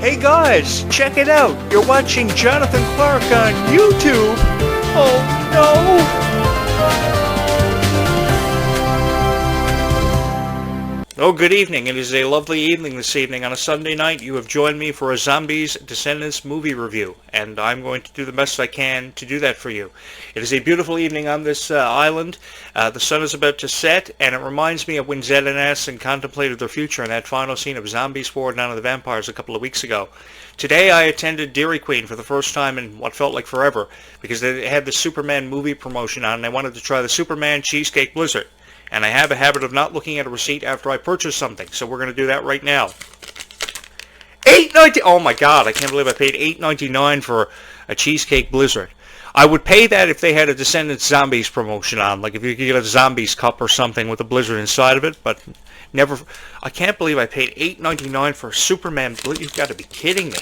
Hey guys, check it out. You're watching Jonathan Clarke on YouTube. Oh no! Oh, good evening. It is a lovely evening this evening. On a Sunday night, you have joined me for a Zombies Descendants movie review, and I'm going to do the best I can to do that for you. It is a beautiful evening on this island. The sun is about to set, and it reminds me of when Zed and Addison contemplated their future in that final scene of Zombies 4 Down to the Vampires a couple of weeks ago. Today I attended Dairy Queen for the first time in what felt like forever, because they had the Superman movie promotion on, and I wanted to try the Superman Cheesecake Blizzard. And I have a habit of not looking at a receipt after I purchase something, so we're going to do that right now. $8.90. Oh my God! I can't believe I paid $8.99 for a Cheesecake Blizzard. I would pay that if they had a Descendants Zombies promotion on, like if you could get a Zombies cup or something with a Blizzard inside of it, but never. I can't believe I paid $8.99 for a Superman Blizzard. You've got to be kidding me.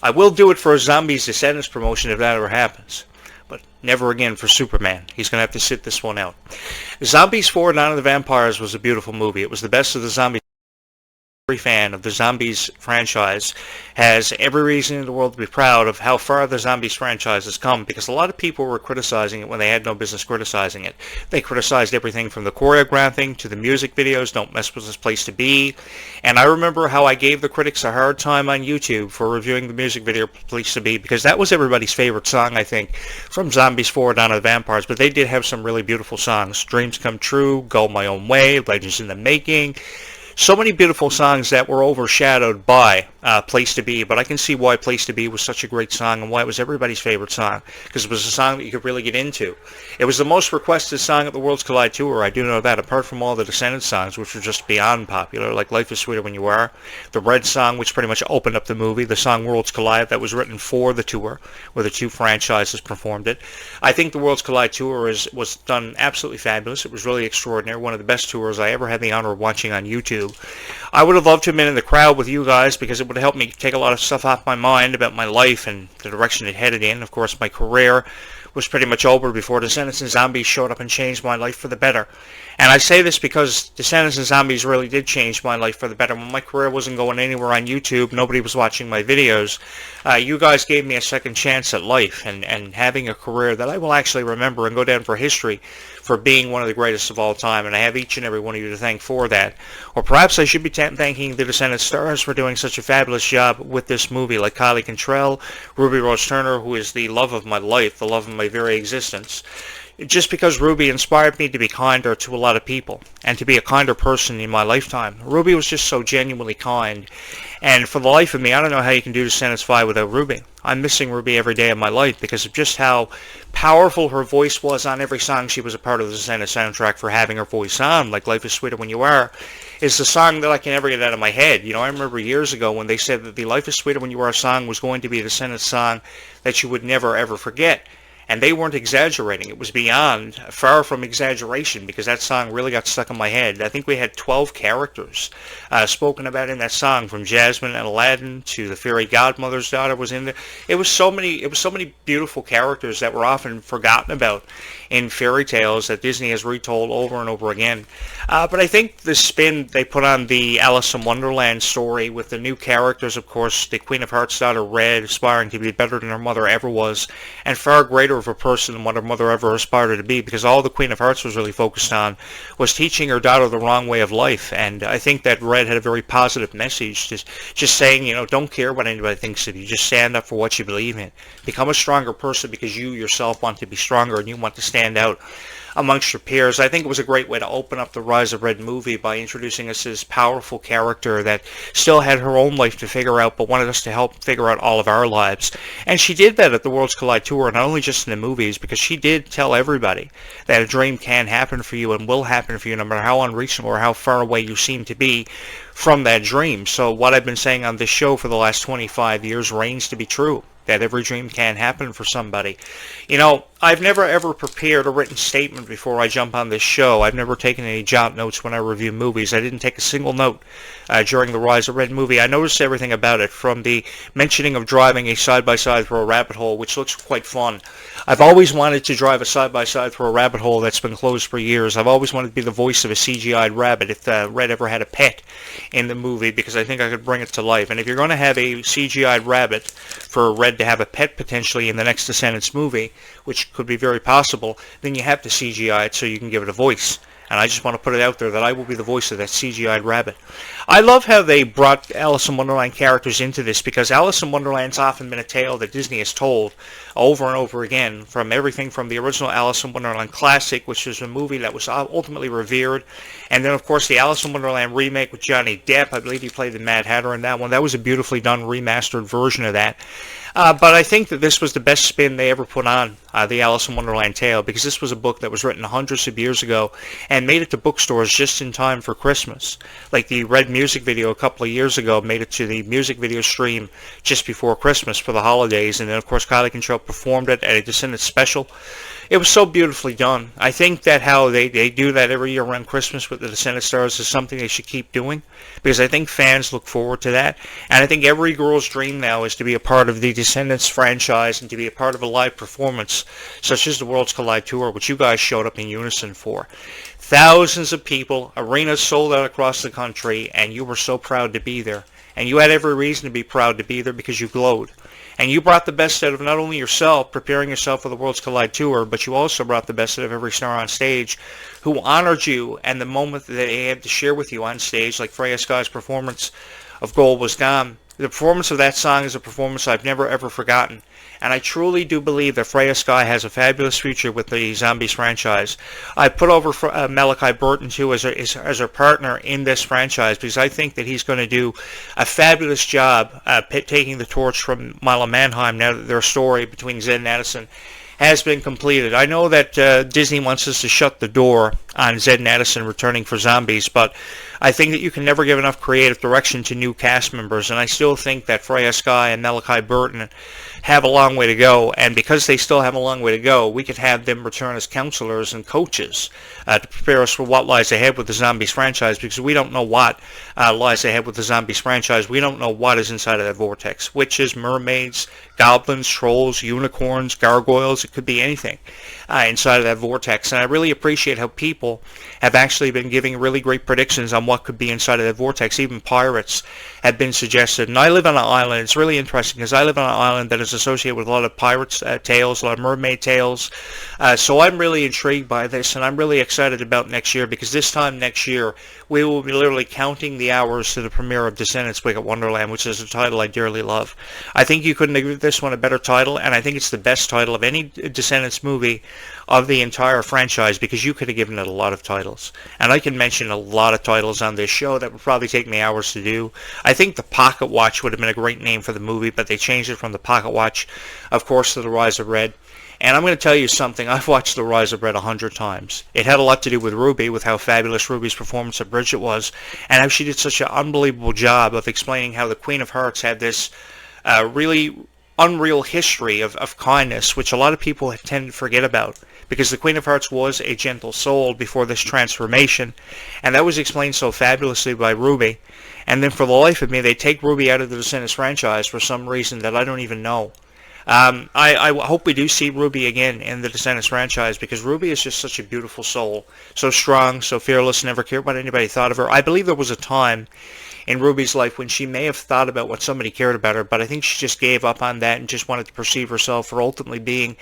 I will do it for a Zombies Descendants promotion if that ever happens. But never again for Superman. He's going to have to sit this one out. Zombies 4 Down to the Vampires was a beautiful movie. It was the best of the Zombies. Every fan of the Zombies franchise has every reason in the world to be proud of how far the Zombies franchise has come, because a lot of people were criticizing it when they had no business criticizing it. They criticized everything from the choreographing to the music videos, Don't Mess With This Place to Be, and I remember how I gave the critics a hard time on YouTube for reviewing the music video Place to Be, because that was everybody's favorite song, I think, from Zombies 4 Down to the Vampires, but they did have some really beautiful songs. Dreams Come True, Go My Own Way, Legends in the Making. So many beautiful songs that were overshadowed by Place to Be, but I can see why Place to Be was such a great song and why it was everybody's favorite song, because it was a song that you could really get into. It was the most requested song at the Worlds Collide Tour, I do know that, apart from all the Descendants songs, which were just beyond popular, like Life is Sweeter When You Are, the Red song, which pretty much opened up the movie, the song Worlds Collide, that was written for the tour, where the two franchises performed it. I think the Worlds Collide Tour was done absolutely fabulous. It was really extraordinary, one of the best tours I ever had the honor of watching on YouTube. I would have loved to have been in the crowd with you guys, because it would have helped me take a lot of stuff off my mind about my life and the direction it headed in. Of course, my career was pretty much over before Descendants and Zombies showed up and changed my life for the better. And I say this because Descendants and Zombies really did change my life for the better. When my career wasn't going anywhere on YouTube, nobody was watching my videos, you guys gave me a second chance at life and having a career that I will actually remember and go down for history for being one of the greatest of all time, and I have each and every one of you to thank for that. Or perhaps I should be thanking the Descendants stars for doing such a fabulous job with this movie, like Kylie Cantrell, Ruby Rose Turner, who is the love of my life, the love of my very existence. Just because Ruby inspired me to be kinder to a lot of people and to be a kinder person in my lifetime. Ruby was just so genuinely kind, and for the life of me, I don't know how you can do Descendants 5 without Ruby. I'm missing Ruby every day of my life because of just how powerful her voice was on every song she was a part of the Descendants soundtrack for having her voice on, like Life is Sweeter When You Are, is the song that I can never get out of my head. You know, I remember years ago when they said that the Life is Sweeter When You Are song was going to be a Descendants song that you would never ever forget. And they weren't exaggerating. It was beyond, far from exaggeration, because that song really got stuck in my head. I think we had 12 characters spoken about in that song, from Jasmine and Aladdin to the fairy godmother's daughter was in there. It was so many beautiful characters that were often forgotten about in fairy tales that Disney has retold over and over again. But I think the spin they put on the Alice in Wonderland story with the new characters, of course, the Queen of Hearts' daughter Red, aspiring to be better than her mother ever was, and far greater of a person than what her mother ever aspired her to be, because all the Queen of Hearts was really focused on was teaching her daughter the wrong way of life. And I think that Red had a very positive message, just saying, you know, don't care what anybody thinks of you, just stand up for what you believe in, become a stronger person because you yourself want to be stronger and you want to stand out amongst your peers. I think it was a great way to open up the Rise of Red movie by introducing us this powerful character that still had her own life to figure out, but wanted us to help figure out all of our lives. And she did that at the Worlds Collide Tour, not only just in the movies, because she did tell everybody that a dream can happen for you and will happen for you, no matter how unreachable or how far away you seem to be from that dream. So what I've been saying on this show for the last 25 years reigns to be true, that every dream can happen for somebody. You know, I've never ever prepared a written statement before I jump on this show. I've never taken any jot notes when I review movies. I didn't take a single note during the Rise of Red movie. I noticed everything about it, from the mentioning of driving a side-by-side through a rabbit hole, which looks quite fun. I've always wanted to drive a side-by-side through a rabbit hole that's been closed for years. I've always wanted to be the voice of a CGI'd rabbit if Red ever had a pet in the movie, because I think I could bring it to life. And if you're going to have a CGI'd rabbit for Red to have a pet potentially in the next Descendants movie, which could be very possible, then you have to CGI it so you can give it a voice. And I just want to put it out there that I will be the voice of that CGI'd rabbit. I love how they brought Alice in Wonderland characters into this, because Alice in Wonderland's often been a tale that Disney has told over and over again, from everything from the original Alice in Wonderland classic, which was a movie that was ultimately revered, and then of course the Alice in Wonderland remake with Johnny Depp. I believe he played the Mad Hatter in that one. That was a beautifully done remastered version of that. But I think that this was the best spin they ever put on the Alice in Wonderland tale, because this was a book that was written hundreds of years ago and made it to bookstores just in time for Christmas. Like the Red music video a couple of years ago made it to the music video stream just before Christmas for the holidays, and then of course Kylie Control performed it at a Descendants special. It was so beautifully done. I think that how they do that every year around Christmas with the Descendants stars is something they should keep doing, because I think fans look forward to that. And I think every girl's dream now is to be a part of the Descendants franchise and to be a part of a live performance such as the Worlds Collide Tour, which you guys showed up in unison for. Thousands of people, arenas sold out across the country, and you were so proud to be there. And you had every reason to be proud to be there, because you glowed. And you brought the best out of not only yourself, preparing yourself for the Worlds Collide Tour, but you also brought the best out of every star on stage who honored you and the moment that they had to share with you on stage, like Freya Sky's performance of Gold Was Gone. The performance of that song is a performance I've never ever forgotten. And I truly do believe that Freya Sky has a fabulous future with the Zombies franchise. I put over Malachi Burton, too, as her partner in this franchise, because I think that he's going to do a fabulous job taking the torch from Milo Manheim now that their story between Zed and Addison has been completed. I know that Disney wants us to shut the door on Zed and Addison returning for Zombies, but I think that you can never give enough creative direction to new cast members, and I still think that Freya Sky and Malachi Burton have a long way to go, and because they still have a long way to go, we could have them return as counselors and coaches to prepare us for what lies ahead with the Zombies franchise, because we don't know what lies ahead with the Zombies franchise. We don't know what is inside of that vortex. Witches, mermaids, goblins, trolls, unicorns, gargoyles, it could be anything inside of that vortex, and I really appreciate how people have actually been giving really great predictions on what could be inside of that vortex. Even pirates have been suggested, and I live on an island. It's really interesting because I live on an island that is associated with a lot of pirates tales, a lot of mermaid tales, so I'm really intrigued by this, and I'm really excited about next year, because this time next year we will be literally counting the hours to the premiere of Descendants Wicked Wonderland, which is a title I dearly love. I think you couldn't give this one a better title, and I think it's the best title of any Descendants movie of the entire franchise, because you could have given it a lot of titles. And I can mention a lot of titles on this show that would probably take me hours to do. I think The Pocket Watch would have been a great name for the movie, but they changed it from The Pocket Watch, of course, to The Rise of Red. And I'm going to tell you something. I've watched The Rise of Red 100 times. It had a lot to do with Ruby, with how fabulous Ruby's performance of Bridget was, and how she did such an unbelievable job of explaining how the Queen of Hearts had this really unreal history of kindness, which a lot of people tend to forget about, because the Queen of Hearts was a gentle soul before this transformation, and that was explained so fabulously by Ruby. And then for the life of me, they take Ruby out of the Descendants franchise for some reason that I don't even know. I hope we do see Ruby again in the Descendants franchise, because Ruby is just such a beautiful soul, so strong, so fearless, never cared what anybody thought of her. I believe there was a time in Ruby's life when she may have thought about what somebody cared about her, but I think she just gave up on that and just wanted to perceive herself for ultimately being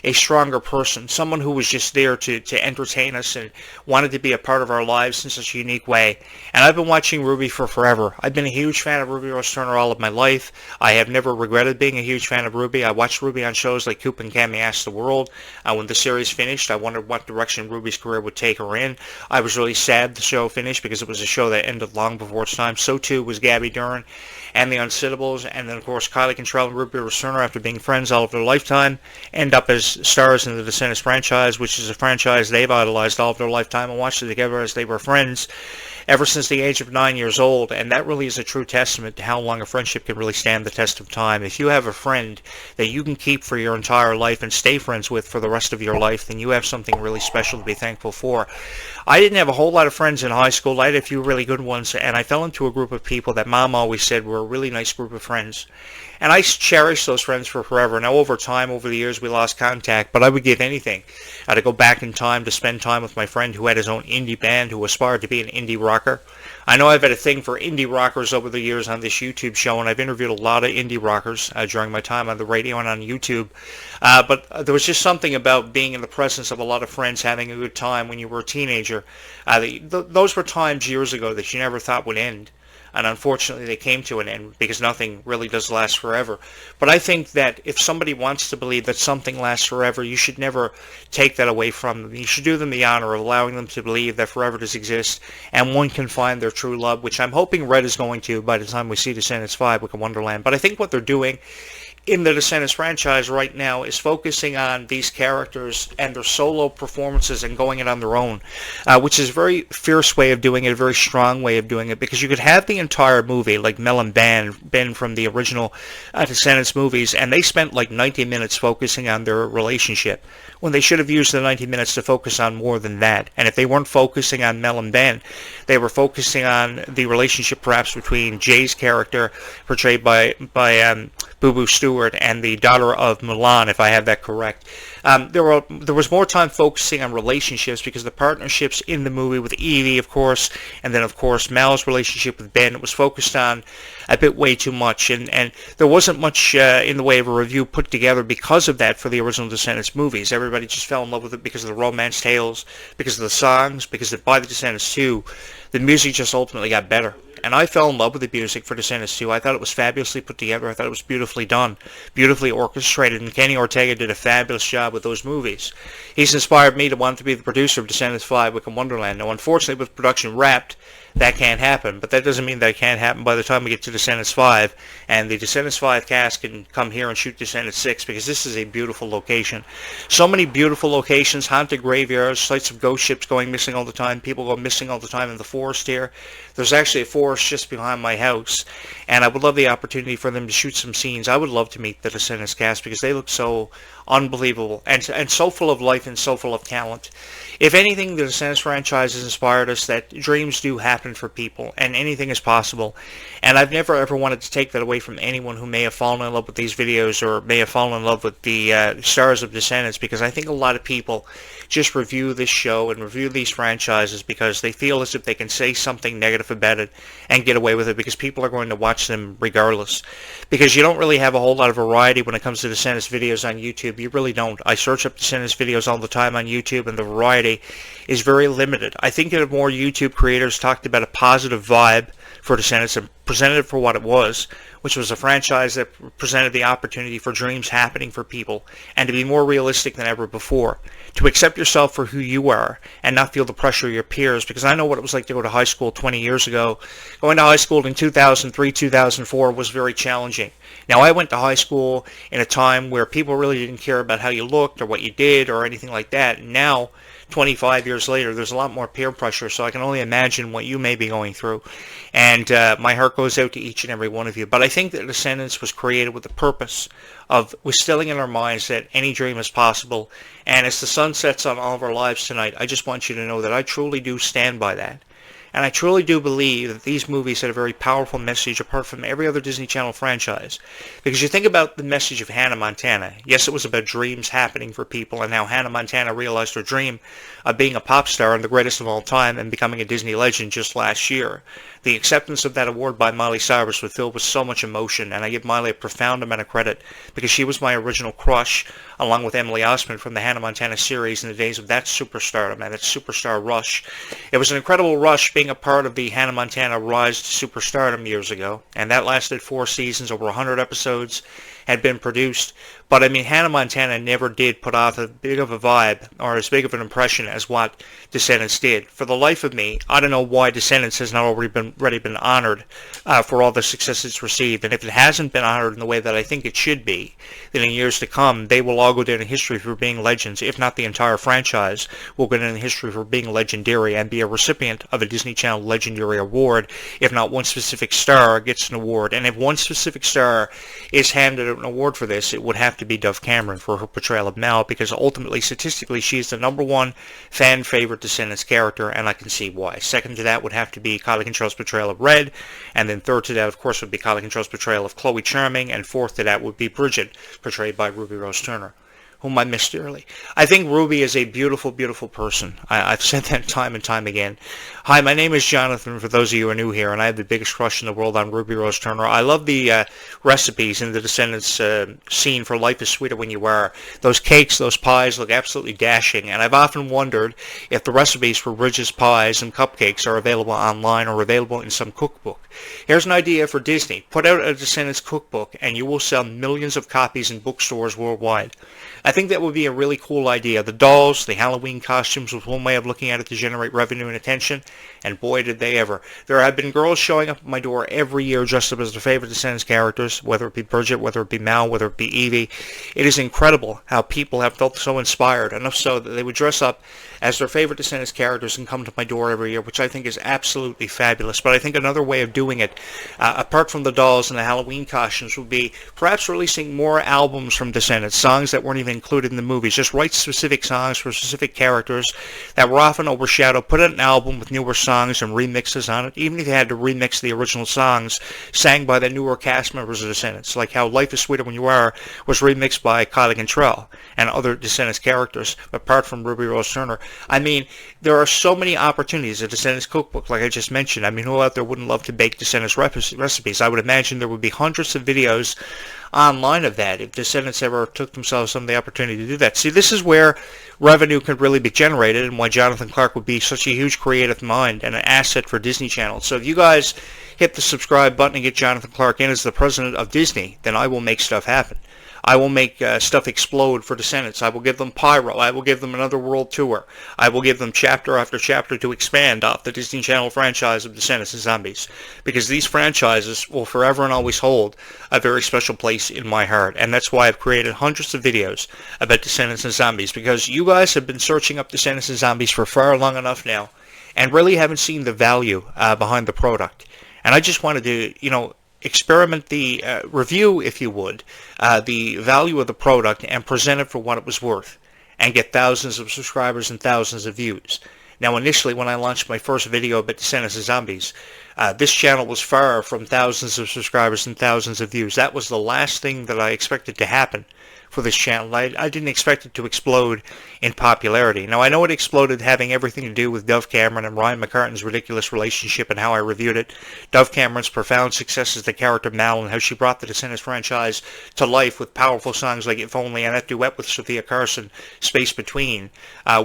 a stronger person, someone who was just there to entertain us and wanted to be a part of our lives in such a unique way. And I've been watching Ruby for forever. I've been a huge fan of Ruby Rose Turner all of my life. I have never regretted being a huge fan of Ruby. I watched Ruby on shows like Coop and Cammy Ask the World. When the series finished, I wondered what direction Ruby's career would take her in. I was really sad the show finished, because it was a show that ended long before its time. So too was Gabby Dern and the Unsittables, and then of course Kylie Contrell and Ruby Rose Turner, after being friends all of their lifetime, end up as stars in the Descendants franchise, which is a franchise they've idolized all of their lifetime and watched it together as they were friends. ever since the age of 9 years old, and that really is a true testament to how long a friendship can really stand the test of time. If you have a friend that you can keep for your entire life and stay friends with for the rest of your life, then you have something really special to be thankful for. I didn't have a whole lot of friends in high school. I had a few really good ones, and I fell into a group of people that Mom always said were a really nice group of friends. And I cherished those friends for forever. Now, over time, over the years, we lost contact, but I would give anything to go back in time to spend time with my friend who had his own indie band, who aspired to be an indie rocker. I know I've had a thing for indie rockers over the years on this YouTube show, and I've interviewed a lot of indie rockers during my time on the radio and on YouTube. But there was just something about being in the presence of a lot of friends having a good time when you were a teenager. Those were times years ago that you never thought would end. And unfortunately, they came to an end because nothing really does last forever. But I think that if somebody wants to believe that something lasts forever, you should never take that away from them. You should do them the honor of allowing them to believe that forever does exist and one can find their true love, which I'm hoping Red is going to by the time we see Descendants 5 with Wonderland. But I think what they're doing in the Descendants franchise right now is focusing on these characters and their solo performances and going it on their own, which is a very fierce way of doing it, a very strong way of doing it, because you could have the entire movie like Mel and Ben from the original Descendants movies, and they spent like 90 minutes focusing on their relationship when they should have used the 90 minutes to focus on more than that. And if they weren't focusing on Mel and Ben, they were focusing on the relationship perhaps between Jay's character, portrayed by Boo Boo Stewart, and the daughter of Milan, if I have that correct. There was more time focusing on relationships because the partnerships in the movie with Evie, of course, and then of course Mal's relationship with Ben, it was focused on a bit way too much, and there wasn't much in the way of a review put together because of that for the original Descendants movies. Everybody just fell in love with it because of the romance tales, because of the songs, because by the Descendants 2, the music just ultimately got better. And I fell in love with the music for Descendants 2. I thought it was fabulously put together. I thought it was beautifully done, beautifully orchestrated, and Kenny Ortega did a fabulous job with those movies. He's inspired me to want to be the producer of Descendants 5 with Wonderland. Now, unfortunately, with production wrapped, that can't happen, but that doesn't mean that it can't happen by the time we get to Descendants 5, and the Descendants 5 cast can come here and shoot Descendants 6, because this is a beautiful location. So many beautiful locations, haunted graveyards, sites of ghost ships going missing all the time, people go missing all the time in the forest here. There's actually a forest just behind my house, and I would love the opportunity for them to shoot some scenes. I would love to meet the Descendants cast, because they look so unbelievable, and so full of life and so full of talent. If anything, the Descendants franchise has inspired us that dreams do happen for people, and anything is possible. And I've never ever wanted to take that away from anyone who may have fallen in love with these videos or may have fallen in love with the stars of Descendants, because I think a lot of people just review this show and review these franchises because they feel as if they can say something negative about it and get away with it, because people are going to watch them regardless. Because you don't really have a whole lot of variety when it comes to Descendants videos on YouTube. You really don't. I search up Descendants videos all the time on YouTube, and the variety is very limited. I think that if more YouTube creators talked about a positive vibe for Descendants and presented it for what it was, which was a franchise that presented the opportunity for dreams happening for people, and to be more realistic than ever before, to accept yourself for who you are and not feel the pressure of your peers, because I know what it was like to go to high school 20 years ago. Going to high school in 2003, 2004 was very challenging. Now, I went to high school in a time where people really didn't care about how you looked or what you did or anything like that. And now, 25 years later, there's a lot more peer pressure, so I can only imagine what you may be going through. And my heart goes out to each and every one of you. But I think that Descendants was created with the purpose of instilling in our minds that any dream is possible. And as the sun sets on all of our lives tonight, I just want you to know that I truly do stand by that. And I truly do believe that these movies had a very powerful message apart from every other Disney Channel franchise. Because you think about the message of Hannah Montana. Yes, it was about dreams happening for people, and how Hannah Montana realized her dream of being a pop star and the greatest of all time and becoming a Disney legend just last year. The acceptance of that award by Miley Cyrus was filled with so much emotion, and I give Miley a profound amount of credit because she was my original crush, along with Emily Osment from the Hannah Montana series in the days of that superstardom and that superstar rush. It was an incredible rush being a part of the Hannah Montana rise to superstardom years ago, and that lasted 4 seasons, over 100 episodes had been produced. But I mean, Hannah Montana never did put off as big of a vibe or as big of an impression as what Descendants did. For the life of me, I don't know why Descendants has not already been honored for all the success it's received. And if it hasn't been honored in the way that I think it should be, then in years to come, they will all go down in history for being legends. If not the entire franchise, will go down in history for being legendary and be a recipient of a Disney Disney Channel Legendary Award. If not one specific star gets an award, and if one specific star is handed an award for this, it would have to be Dove Cameron for her portrayal of Mal, because ultimately, statistically, she is the #1 fan favorite Descendants character, and I can see why. Second to that would have to be Kylie Control's portrayal of Red, and then third to that, of course, would be Kylie Control's portrayal of Chloe Charming, and fourth to that would be Bridget, portrayed by Ruby Rose Turner, whom I miss dearly. I think Ruby is a beautiful, beautiful person. I've said that time and time again. Hi, my name is Jonathan, for those of you who are new here, and I have the biggest crush in the world on Ruby Rose Turner. I love the recipes in the Descendants scene for Life is Sweeter When You Are. Those cakes, those pies look absolutely dashing, and I've often wondered if the recipes for Bridget's pies and cupcakes are available online or available in some cookbook. Here's an idea for Disney. Put out a Descendants cookbook, and you will sell millions of copies in bookstores worldwide. I think that would be a really cool idea. The dolls, the Halloween costumes was one way of looking at it to generate revenue and attention, and boy did they ever. There have been girls showing up at my door every year dressed up as their favorite Descendants characters, whether it be Bridget, whether it be Mal, whether it be Evie. It is incredible how people have felt so inspired, enough so that they would dress up as their favorite Descendants characters and come to my door every year, which I think is absolutely fabulous. But I think another way of doing it, apart from the dolls and the Halloween costumes, would be perhaps releasing more albums from Descendants, songs that weren't even included in the movies. Just write specific songs for specific characters that were often overshadowed. Put out an album with newer songs and remixes on it, even if you had to remix the original songs sang by the newer cast members of Descendants, like how Life is Sweeter When You Are was remixed by Kylie Control and other Descendants characters, apart from Ruby Rose Turner. I mean, there are so many opportunities. A Descendants cookbook, like I just mentioned. I mean, who out there wouldn't love to bake Descendants recipes? I would imagine there would be hundreds of videos online of that if Descendants ever took themselves some of the opportunity to do that. See, this is where revenue could really be generated, and why Jonathan Clarke would be such a huge creative mind and an asset for Disney Channel. So if you guys hit the subscribe button and get Jonathan Clarke in as the president of Disney, then I will make stuff happen. I will make stuff explode for Descendants. I will give them Pyro. I will give them another world tour. I will give them chapter after chapter to expand off the Disney Channel franchise of Descendants and Zombies, because these franchises will forever and always hold a very special place in my heart, and that's why I've created hundreds of videos about Descendants and Zombies, because you guys have been searching up Descendants and Zombies for far long enough now and really haven't seen the value behind the product. And I just wanted to, experiment the review, if you would, the value of the product and present it for what it was worth and get thousands of subscribers and thousands of views. Now, initially, when I launched my first video about Descendants and Zombies, this channel was far from thousands of subscribers and thousands of views. That was the last thing that I expected to happen for this channel. I didn't expect it to explode in popularity. Now, I know it exploded having everything to do with Dove Cameron and Ryan McCartan's ridiculous relationship and how I reviewed it. Dove Cameron's profound success as the character Mal, and how she brought the Descendants franchise to life with powerful songs like If Only and that duet with Sophia Carson, Space Between,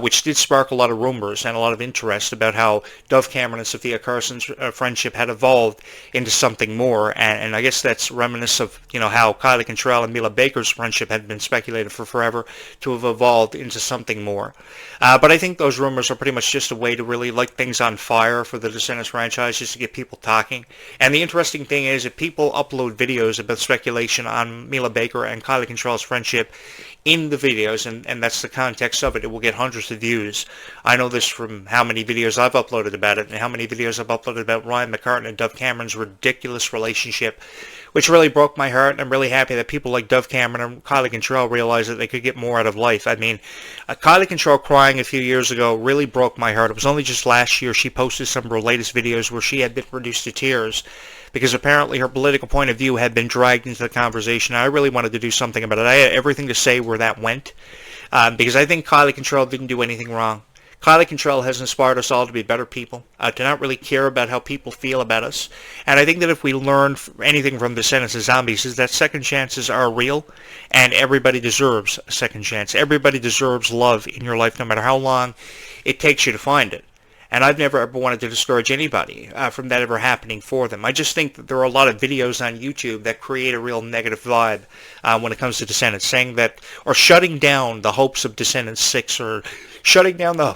which did spark a lot of rumors and a lot of interest about how Dove Cameron and Sophia Carson's friendship had evolved into something more. And I guess that's reminiscent of, how Kylie Control and Mila Baker's friendship had been speculated for forever to have evolved into something more. But I think those rumors are pretty much just a way to really light things on fire for the Descendants franchise, just to get people talking. And the interesting thing is, if people upload videos about speculation on Mila Baker and Kylie Control's friendship in the videos, and that's the context of it, it will get hundreds of views. I know this from how many videos I've uploaded about it, and how many videos I've uploaded about Ryan McCartan and Dove Cameron's ridiculous relationship, which really broke my heart. And I'm really happy that people like Dove Cameron and Kylie Control realized that they could get more out of life. I mean, Kylie Control crying a few years ago really broke my heart. It was only just last year she posted some of her latest videos where she had been reduced to tears, because apparently her political point of view had been dragged into the conversation. I really wanted to do something about it. I had everything to say where that went, because I think Kylie Control didn't do anything wrong. Kylie Control has inspired us all to be better people, to not really care about how people feel about us. And I think that if we learn anything from Descendants and Zombies, is that second chances are real, and everybody deserves a second chance. Everybody deserves love in your life, no matter how long it takes you to find it. And I've never ever wanted to discourage anybody from that ever happening for them. I just think that there are a lot of videos on YouTube that create a real negative vibe when it comes to Descendants, saying that, or shutting down the hopes of Descendants 6, or shutting down the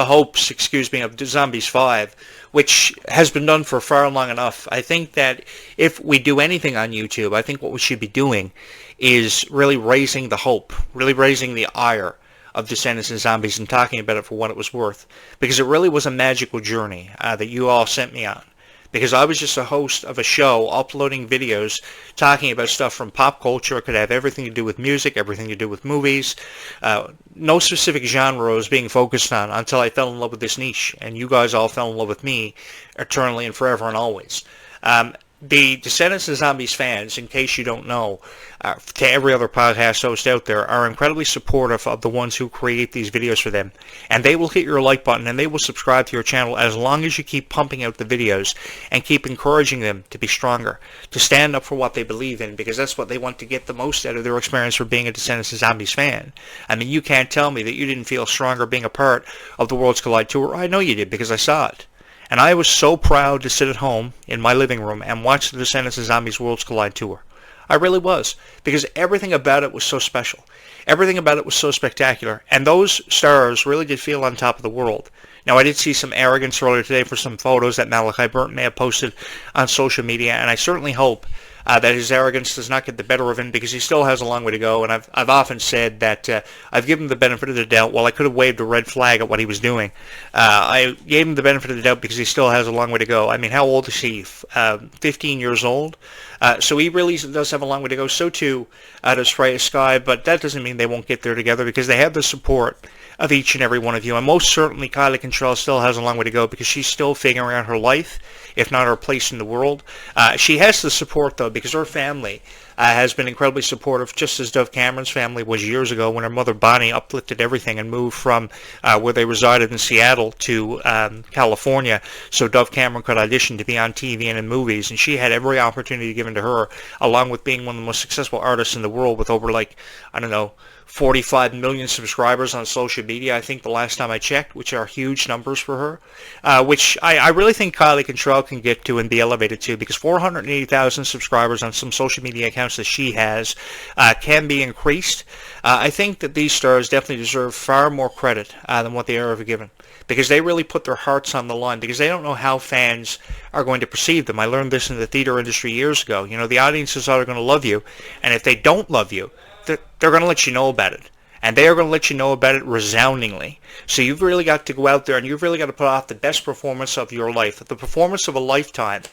hopes, of Zombies 5, which has been done for far long enough. I think that if we do anything on YouTube, I think what we should be doing is really raising the hope, really raising the ire of Descendants and Zombies and talking about it for what it was worth, because it really was a magical journey that you all sent me on. Because I was just a host of a show uploading videos talking about stuff from pop culture. It could have everything to do with music, everything to do with movies. No specific genre was being focused on until I fell in love with this niche, and you guys all fell in love with me eternally and forever and always. The Descendants and Zombies fans, in case you don't know, to every other podcast host out there, are incredibly supportive of the ones who create these videos for them. And they will hit your like button and they will subscribe to your channel as long as you keep pumping out the videos and keep encouraging them to be stronger, to stand up for what they believe in, because that's what they want to get the most out of their experience for being a Descendants and Zombies fan. I mean, you can't tell me that you didn't feel stronger being a part of the Worlds Collide tour. I know you did, because I saw it. And I was so proud to sit at home in my living room and watch the Descendants and Zombies Worlds Collide tour. I really was, because everything about it was so special. Everything about it was so spectacular, and those stars really did feel on top of the world. Now, I did see some arrogance earlier today for some photos that Malachi Burton may have posted on social media, and I certainly hope that his arrogance does not get the better of him, because he still has a long way to go. And I've often said that I've given him the benefit of the doubt. While I could have waved a red flag at what he was doing, I gave him the benefit of the doubt because he still has a long way to go. I mean, how old is he? 15 years old? So he really does have a long way to go. So too does Freya Sky, but that doesn't mean they won't get there together, because they have the support of each and every one of you. And most certainly Kylie Contrell still has a long way to go, because she's still figuring out her life, if not her place in the world. She has the support, though, because her family has been incredibly supportive, just as Dove Cameron's family was years ago when her mother Bonnie uplifted everything and moved from where they resided in Seattle to California so Dove Cameron could audition to be on TV and in movies. And she had every opportunity given to her, along with being one of the most successful artists in the world with over, 45 million subscribers on social media, I think the last time I checked, which are huge numbers for her, which I really think Kylie Contrell can get to and be elevated to, because 480,000 subscribers on some social media accounts that she has can be increased. I think that these stars definitely deserve far more credit than what they are ever given, because they really put their hearts on the line, because they don't know how fans are going to perceive them. I learned this in the theater industry years ago. You know, the audiences are going to love you, and if they don't love you, they're going to let you know about it. And they are going to let you know about it resoundingly. So you've really got to go out there and you've really got to put off the best performance of your life, the performance of a lifetime.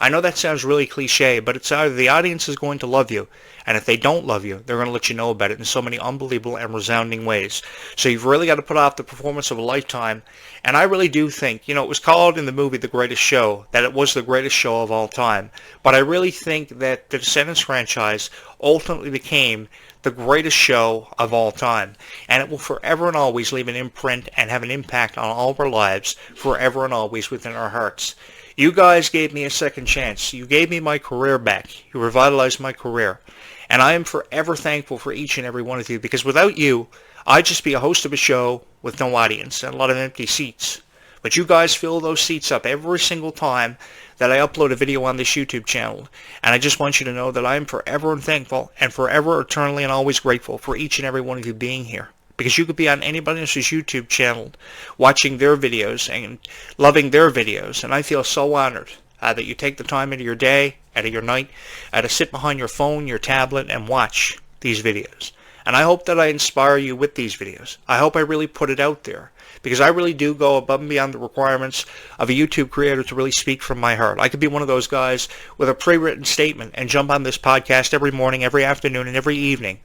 I know that sounds really cliche, but it's either the audience is going to love you, and if they don't love you, they're going to let you know about it in so many unbelievable and resounding ways. So you've really got to put off the performance of a lifetime. And I really do think, it was called in the movie The Greatest Show, that it was the greatest show of all time. But I really think that the Descendants franchise ultimately became the greatest show of all time, and it will forever and always leave an imprint and have an impact on all of our lives forever and always within our hearts. You guys gave me a second chance. You gave me my career back. You revitalized my career, and I am forever thankful for each and every one of you, because without you, I'd just be a host of a show with no audience and a lot of empty seats. But you guys fill those seats up every single time that I upload a video on this YouTube channel. And I just want you to know that I am forever thankful and forever, eternally, and always grateful for each and every one of you being here. Because you could be on anybody else's YouTube channel watching their videos and loving their videos. And I feel so honored that you take the time out of your day, out of your night, to sit behind your phone, your tablet, and watch these videos. And I hope that I inspire you with these videos. I hope I really put it out there, because I really do go above and beyond the requirements of a YouTube creator to really speak from my heart. I could be one of those guys with a pre-written statement and jump on this podcast every morning, every afternoon, and every evening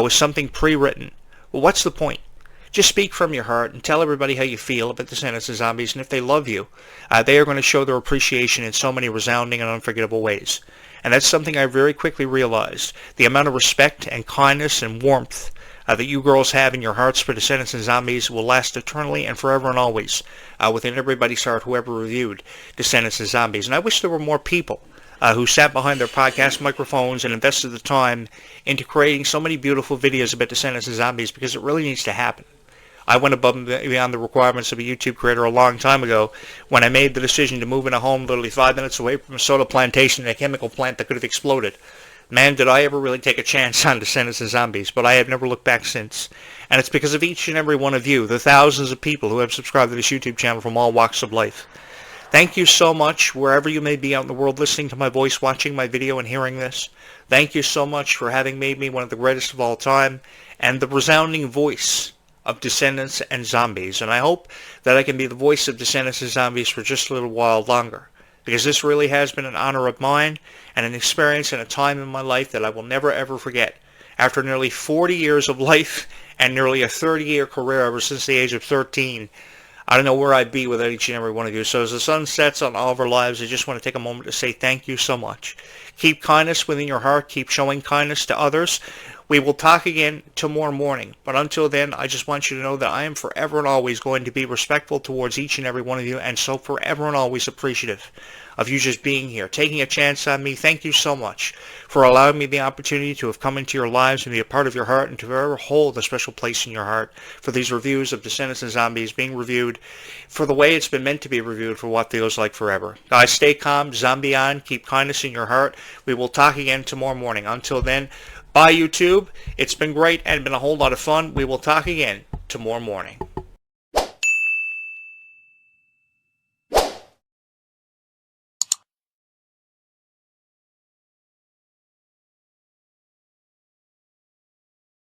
with something pre-written. Well, what's the point? Just speak from your heart and tell everybody how you feel about the Descendants and Zombies, and if they love you, they are going to show their appreciation in so many resounding and unforgettable ways. And that's something I very quickly realized. The amount of respect and kindness and warmth that you girls have in your hearts for Descendants and Zombies will last eternally and forever and always within everybody's heart, whoever reviewed Descendants and Zombies. And I wish there were more people who sat behind their podcast microphones and invested the time into creating so many beautiful videos about Descendants and Zombies, because it really needs to happen. I went above and beyond the requirements of a YouTube creator a long time ago when I made the decision to move in a home literally 5 minutes away from a soda plantation and a chemical plant that could have exploded. Man, did I ever really take a chance on Descendants and Zombies, but I have never looked back since. And it's because of each and every one of you, the thousands of people who have subscribed to this YouTube channel from all walks of life. Thank you so much, wherever you may be out in the world listening to my voice, watching my video, and hearing this. Thank you so much for having made me one of the greatest of all time, and the resounding voice of Descendants and Zombies, and I hope that I can be the voice of Descendants and Zombies for just a little while longer, because this really has been an honor of mine and an experience and a time in my life that I will never ever forget. After nearly 40 years of life and nearly a 30-year career ever since the age of 13, I don't know where I'd be without each and every one of you. So as the sun sets on all of our lives, I just want to take a moment to say thank you so much. Keep kindness within your heart. Keep showing kindness to others. We will talk again tomorrow morning. But until then, I just want you to know that I am forever and always going to be respectful towards each and every one of you, and so forever and always appreciative of you just being here, taking a chance on me. Thank you so much for allowing me the opportunity to have come into your lives and be a part of your heart, and to forever hold a special place in your heart for these reviews of Descendants and Zombies being reviewed for the way it's been meant to be reviewed, for what feels like forever. Guys, stay calm, zombie on, keep kindness in your heart. We will talk again tomorrow morning. Until then, bye YouTube. It's been great and been a whole lot of fun. We will talk again tomorrow morning.